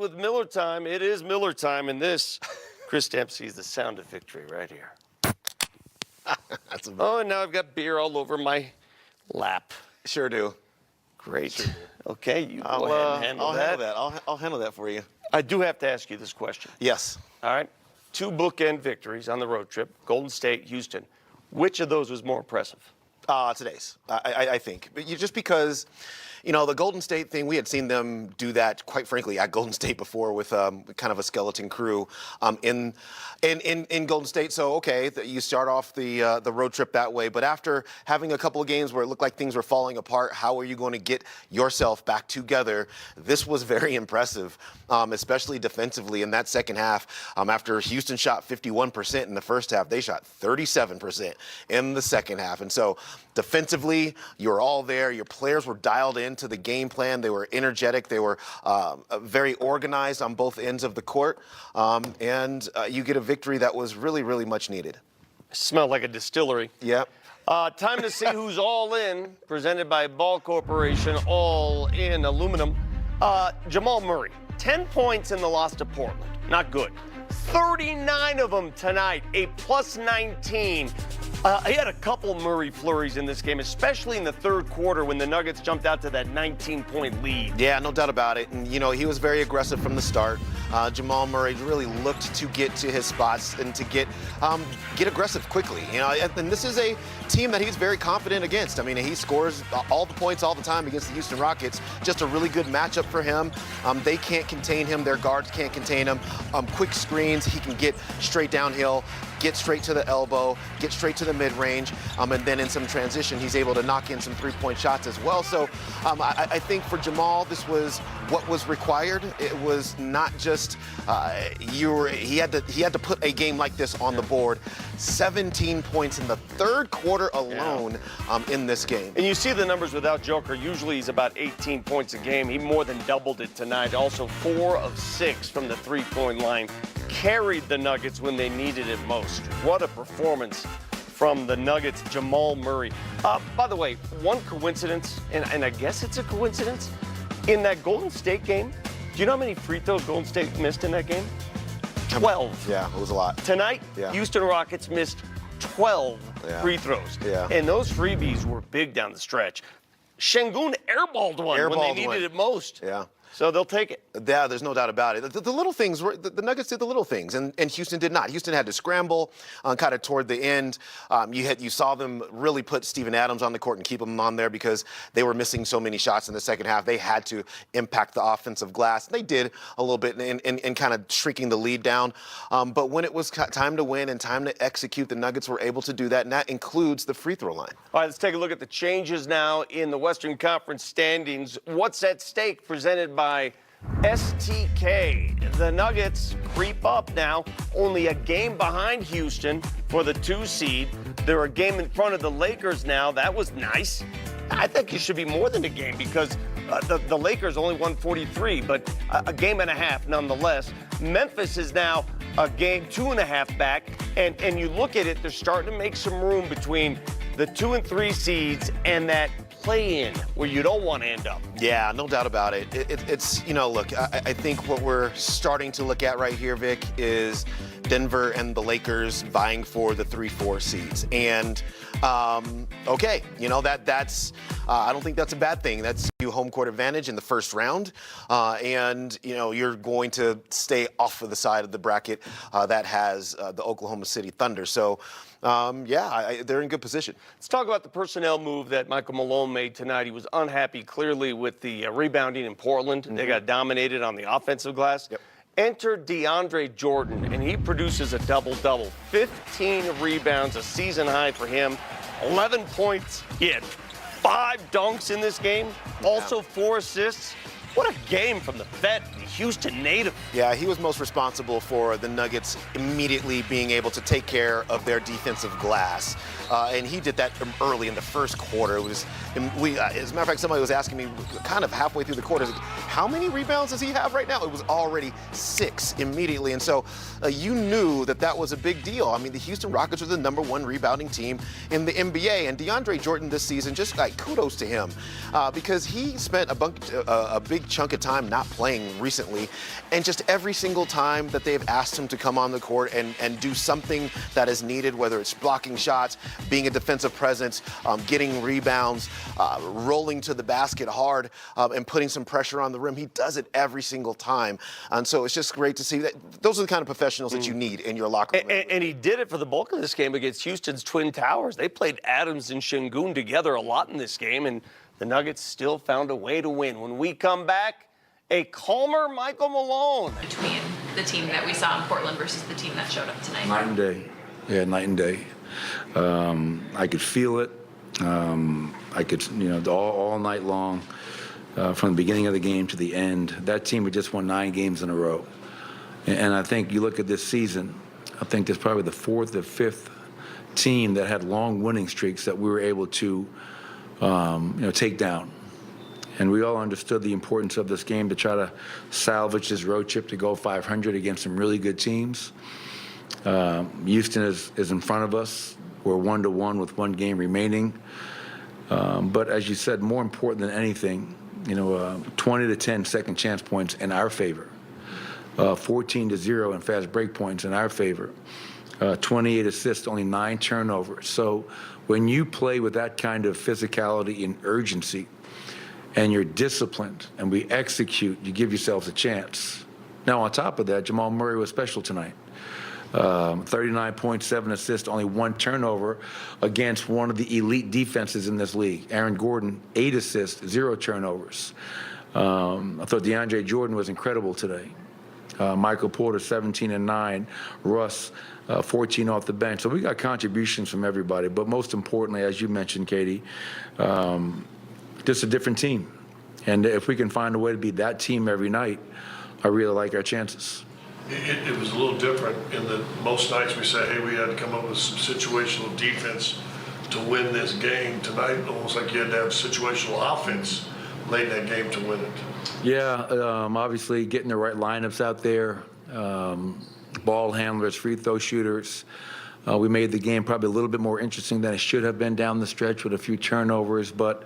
with Miller time. It is Miller time, and this, Chris Dempsey, is the sound of victory right here. Oh, and now I've got beer all over my lap. Sure do. Great. Sure do. Okay, you go ahead and handle that. I'll handle that for you. I do have to ask you this question. Yes. All right. 2 bookend victories on the road trip, Golden State, Houston. Which of those was more impressive? Today's, I think. But just because, the Golden State thing, we had seen them do that, quite frankly, at Golden State before with kind of a skeleton crew in Golden State. So, okay, you start off the road trip that way. But after having a couple of games where it looked like things were falling apart, how are you going to get yourself back together? This was very impressive, especially defensively in that second half. After Houston shot 51% in the first half, they shot 37% in the second half. And so defensively, you're all there. Your players were dialed into the game plan. They were energetic. They were very organized on both ends of the court. And you get a victory that was really, really much needed. Smelled like a distillery. Yep. Time to see who's all in, presented by Ball Corporation, all in aluminum. Jamal Murray, 10 points in the loss to Portland. Not good. 39 of them tonight, a plus 19. He had a couple Murray flurries in this game, especially in the third quarter when the Nuggets jumped out to that 19-point lead. Yeah, no doubt about it. And, he was very aggressive from the start. Jamal Murray really looked to get to his spots and to get aggressive quickly. And this is a team that he's very confident against. I mean, he scores all the points all the time against the Houston Rockets. Just a really good matchup for him. They can't contain him. Their guards can't contain him. Quick screens, he can get straight downhill, get straight to the elbow, get straight to the mid-range, and then in some transition, he's able to knock in some three-point shots as well. So I think for Jamal, this was what was required. It was not just he had to put a game like this on the board. 17 points in the third quarter alone in this game. And you see the numbers without Joker. Usually he's about 18 points a game. He more than doubled it tonight. Also 4 of 6 from the three-point line. Carried the Nuggets when they needed it most. What a performance from the Nuggets, Jamal Murray. By the way, one coincidence, and I guess it's a coincidence, in that Golden State game, do you know how many free throws Golden State missed in that game? 12. Yeah, it was a lot. Tonight, Houston Rockets missed 12 free throws. Yeah. And those freebies were big down the stretch. Şengün airballed one when they needed it most. Yeah. So they'll take it. Yeah, there's no doubt about it. The little things, the Nuggets did the little things, and Houston did not. Houston had to scramble kind of toward the end. You saw them really put Steven Adams on the court and keep him on there because they were missing so many shots in the second half. They had to impact the offensive glass. They did a little bit in kind of shrinking the lead down. But when it was time to win and time to execute, the Nuggets were able to do that, and that includes the free throw line. All right, let's take a look at the changes now in the Western Conference standings. What's at stake, presented by STK. The Nuggets creep up now, only a game behind Houston for the 2 seed. They're a game in front of the Lakers now. That was nice. I think it should be more than a game because the Lakers only won 43, but a game and a half nonetheless. Memphis is now a game 2.5 back, and you look at it, they're starting to make some room between the 2 and 3 seeds and that play-in where you don't want to end up. Yeah, no doubt about it. It's look, I think what we're starting to look at right here, Vic, is Denver and the Lakers vying for the 3-4 seeds. And, okay, that's I don't think that's a bad thing. That's you home court advantage in the first round. And, you're going to stay off of the side of the bracket that has the Oklahoma City Thunder. So, they're in good position. Let's talk about the personnel move that Michael Malone made tonight. He was unhappy, clearly, with the rebounding in Portland. They got dominated on the offensive glass. Yep. Enter DeAndre Jordan, and he produces a double-double. 15 rebounds, a season high for him. 11 points. He had 5 dunks in this game, also 4 assists. What a game from the vet, the Houston native. Yeah, he was most responsible for the Nuggets immediately being able to take care of their defensive glass. And he did that early in the first quarter. It was, as a matter of fact, somebody was asking me kind of halfway through the quarter, how many rebounds does he have right now? It was already 6 immediately. And so you knew that was a big deal. I mean, the Houston Rockets are the #1 rebounding team in the NBA. And DeAndre Jordan this season, just like kudos to him because he spent a big big chunk of time not playing recently. And just every single time that they've asked him to come on the court and do something that is needed, whether it's blocking shots, being a defensive presence, getting rebounds, rolling to the basket hard, and putting some pressure on the rim, he does it every single time. And so it's just great to see that those are the kind of professionals that you need in your locker room. And he did it for the bulk of this game against Houston's Twin Towers. They played Adams and Şengün together a lot in this game, and the Nuggets still found a way to win. When we come back, a calmer Michael Malone. Between the team that we saw in Portland versus the team that showed up tonight. Night and day. Yeah, night and day. I could feel it. I could, all night long, from the beginning of the game to the end. That team had just won 9 games in a row. And I think you look at this season, I think there's probably the 4th or 5th team that had long winning streaks that we were able to, take down. And we all understood the importance of this game to try to salvage this road trip to go 500 against some really good teams. Houston is in front of us. We're 1-1 with 1 game remaining. But as you said, more important than anything, 20 to 10 second chance points in our favor. 14 to 0 in fast break points in our favor. 28 assists, only 9 turnovers. So when you play with that kind of physicality and urgency, and you're disciplined, and we execute, you give yourselves a chance. Now, on top of that, Jamal Murray was special tonight. 39 points, 7 assists, only 1 turnover against one of the elite defenses in this league. Aaron Gordon, 8 assists, 0 turnovers. I thought DeAndre Jordan was incredible today. Michael Porter, 17 and 9. Russ, 14 off the bench. So we got contributions from everybody. But most importantly, as you mentioned, Katie, just a different team. And if we can find a way to be that team every night, I really like our chances. It was a little different in that most nights we say, hey, we had to come up with some situational defense to win this game. Tonight, almost like you had to have situational offense late in that game to win it. Yeah, obviously getting the right lineups out there, ball handlers, free throw shooters. We made the game probably a little bit more interesting than it should have been down the stretch with a few turnovers, but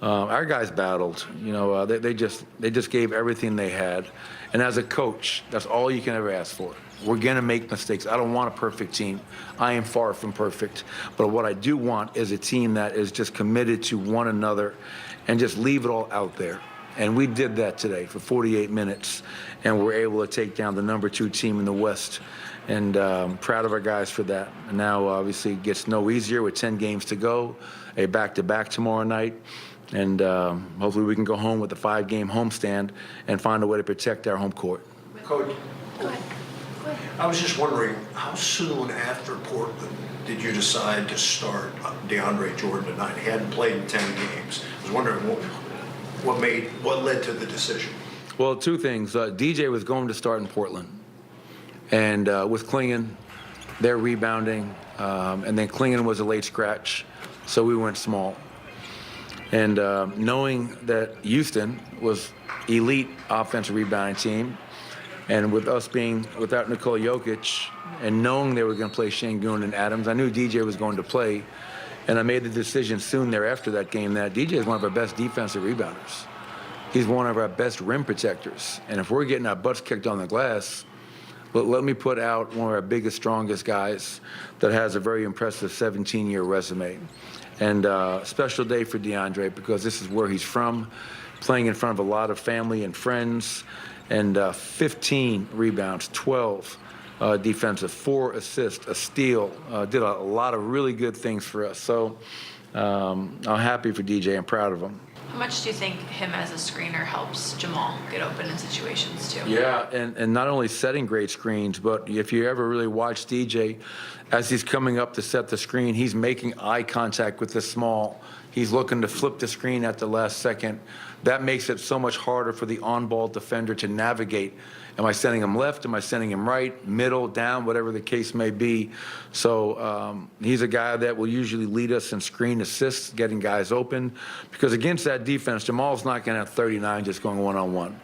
our guys battled. They just gave everything they had. And as a coach, that's all you can ever ask for. We're going to make mistakes. I don't want a perfect team. I am far from perfect. But what I do want is a team that is just committed to one another and just leave it all out there. And we did that today for 48 minutes, and we're able to take down the number 2 team in the West. And proud of our guys for that. And now, obviously, it gets no easier with 10 games to go, a back-to-back tomorrow night. And hopefully we can go home with a 5-game homestand and find a way to protect our home court. Coach, Go ahead. I was just wondering, how soon after Portland did you decide to start DeAndre Jordan tonight? He hadn't played in 10 games. I was wondering what led to the decision? Well, 2 things. DJ was going to start in Portland. And with Klingon, they're rebounding. And then Klingon was a late scratch, so we went small. And knowing that Houston was elite offensive rebounding team, and with us being without Nikola Jokic, and knowing they were going to play Şengün and Adams, I knew DJ was going to play. And I made the decision soon thereafter that game that DJ is one of our best defensive rebounders. He's one of our best rim protectors. And if we're getting our butts kicked on the glass, let me put out one of our biggest, strongest guys that has a very impressive 17-year resume. And special day for DeAndre because this is where he's from, playing in front of a lot of family and friends, and 15 rebounds, 12 defensive, 4 assists, a steal, did a lot of really good things for us. So I'm happy for DJ. I'm proud of him. How much do you think him as a screener helps Jamal get open in situations too? Yeah, and not only setting great screens, but if you ever really watch DJ, as he's coming up to set the screen, he's making eye contact with the small. He's looking to flip the screen at the last second. That makes it so much harder for the on-ball defender to navigate. Am I sending him left? Am I sending him right, middle, down, whatever the case may be? So he's a guy that will usually lead us in screen assists, getting guys open. Because against that defense, Jamal's not going to have 39 just going one-on-one.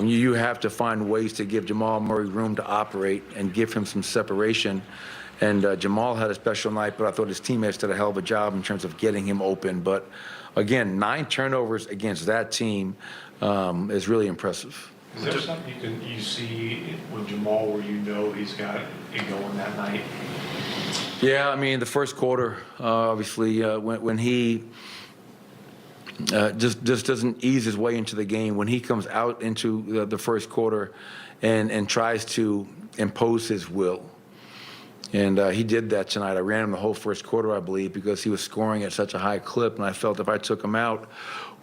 You have to find ways to give Jamal Murray room to operate and give him some separation. And Jamal had a special night, but I thought his teammates did a hell of a job in terms of getting him open. But again, 9 turnovers against that team is really impressive. Is there something you see with Jamal where you know he's got it going that night? Yeah, I mean, the first quarter, obviously, when he just doesn't ease his way into the game, when he comes out into the first quarter and tries to impose his will. And he did that tonight. I ran him the whole first quarter, I believe, because he was scoring at such a high clip, and I felt if I took him out,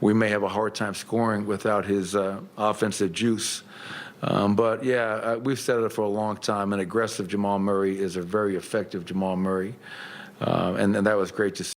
we may have a hard time scoring without his offensive juice. But yeah, we've said it for a long time. An aggressive Jamal Murray is a very effective Jamal Murray, and that was great to see.